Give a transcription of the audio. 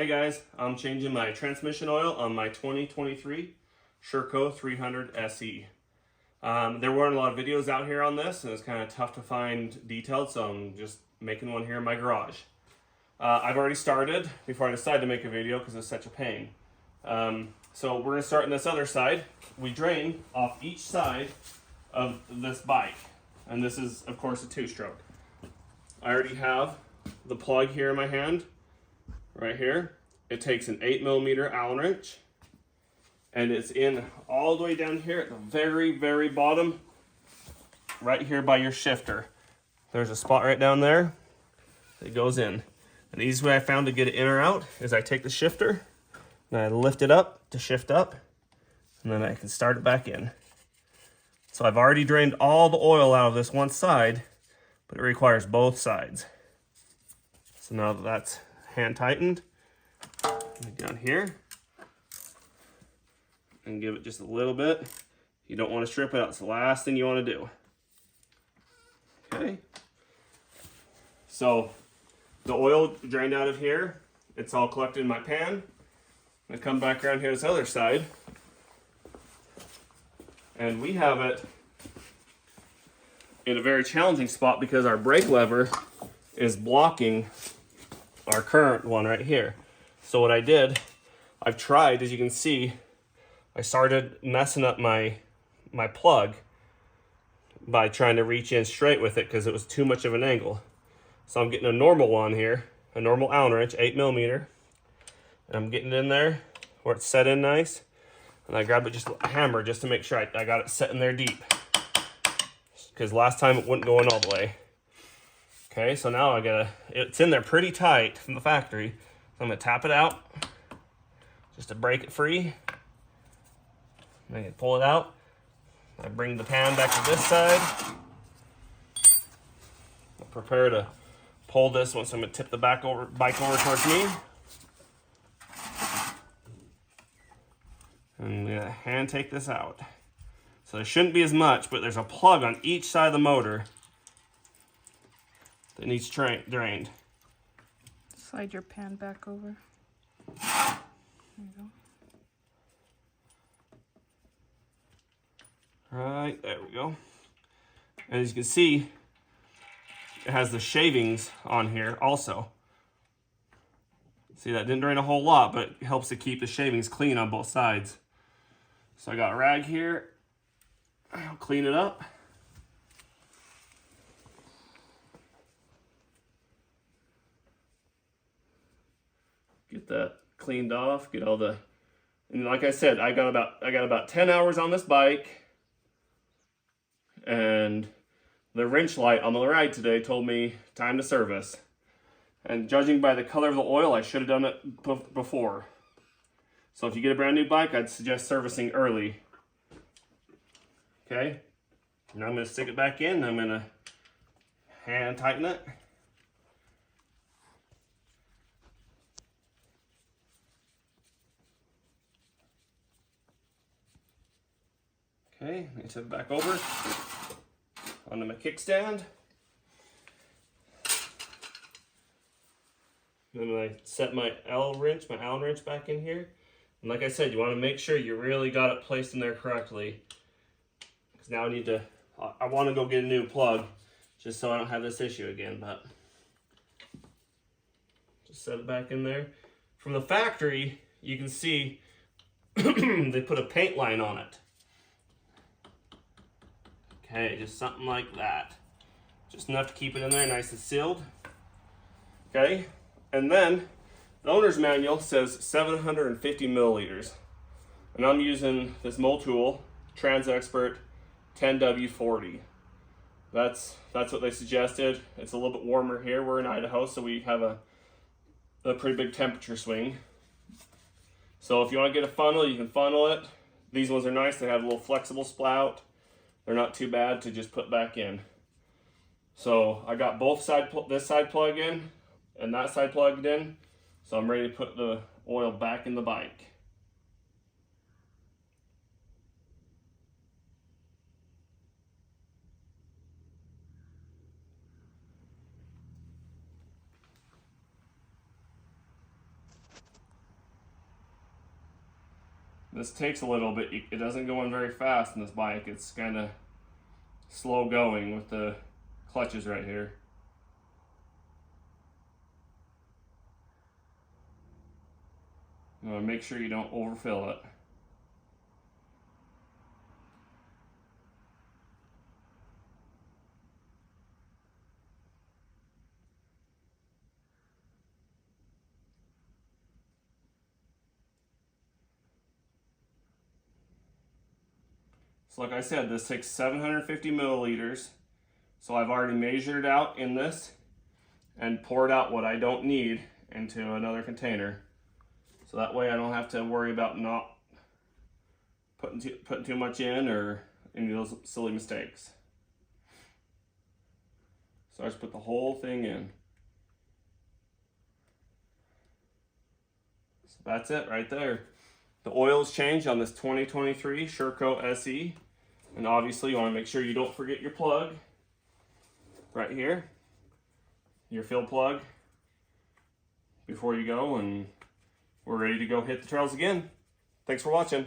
Hey guys, I'm changing my transmission oil on my 2023 SHERCO 300 SE. There weren't a lot of videos out here on this, and it's kind of tough to find detailed, so I'm just making one here in my garage. I've already started before I decided to make a video because it's such a pain. So we're going to start on this other side. We drain off each side of this bike, and this is, of course, a two-stroke. I already have the plug here in my hand. Right here, it takes an 8mm Allen wrench, and it's in all the way down here at the very bottom, right here by your shifter. There's a spot right down there that goes in. And the easiest way I found to get it in or out is I take the shifter and I lift it up to shift up, and then I can start it back in. So I've already drained all the oil out of this one side, but it requires both sides. So now that that's hand tightened, down here, and give it just a little bit. You don't want to strip it out. It's the last thing you want to do. Okay. So the oil drained out of here. It's all collected in my pan. I come back around here to this other side, and we have it in a very challenging spot because our brake lever is blocking our current one right here. So what I did, I've tried, as you can see, I started messing up my plug by trying to reach in straight with it because it was too much of an angle. So I'm getting a normal one here, a normal Allen wrench, 8mm, and I'm getting it in there where it's set in nice, and I grab it just a hammer just to make sure I got it set in there deep, because last time it wouldn't go in all the way. Okay, so now it's in there pretty tight from the factory. So I'm gonna tap it out just to break it free. And I can pull it out. I bring the pan back to this side. I'll prepare to pull this once I'm gonna tip the bike over towards me. And I'm gonna hand take this out. So there shouldn't be as much, but there's a plug on each side of the motor that needs drained. Slide your pan back over. There you go. Right, there we go. And as you can see, it has the shavings on here also. See, that didn't drain a whole lot, but it helps to keep the shavings clean on both sides. So I got a rag here. I'll clean it up. Get that cleaned off, get all the, and like I said, I got about 10 hours on this bike, and the wrench light on the ride today told me time to service. And judging by the color of the oil, I should have done it before. So if you get a brand new bike, I'd suggest servicing early. Okay, now I'm going to stick it back in, and I'm going to hand tighten it. Okay, I tip it back over onto my kickstand. Then I set my Allen wrench back in here. And like I said, you want to make sure you really got it placed in there correctly. Because now I want to go get a new plug just so I don't have this issue again. But just set it back in there. From the factory, you can see they put a paint line on it. Okay, just something like that. Just enough to keep it in there nice and sealed. Okay, and then the owner's manual says 750 milliliters. And I'm using this mold tool, TransExpert 10W40. That's what they suggested. It's a little bit warmer here. We're in Idaho, so we have a pretty big temperature swing. So if you want to get a funnel, you can funnel it. These ones are nice. They have a little flexible spout. They're not too bad to just put back in. So I got this side plugged in and that side plugged in. So I'm ready to put the oil back in the bike. This takes a little bit. It doesn't go in very fast in this bike. It's kind of slow going with the clutches right here. You want to make sure you don't overfill it. So like I said, this takes 750 milliliters. So I've already measured it out in this and poured out what I don't need into another container. So that way I don't have to worry about not putting too much in or any of those silly mistakes. So I just put the whole thing in. So that's it right there. The oil's changed on this 2023 SHERCO SE. And obviously you want to make sure you don't forget your plug right here, your fill plug, before you go, and we're ready to go hit the trails again. Thanks for watching.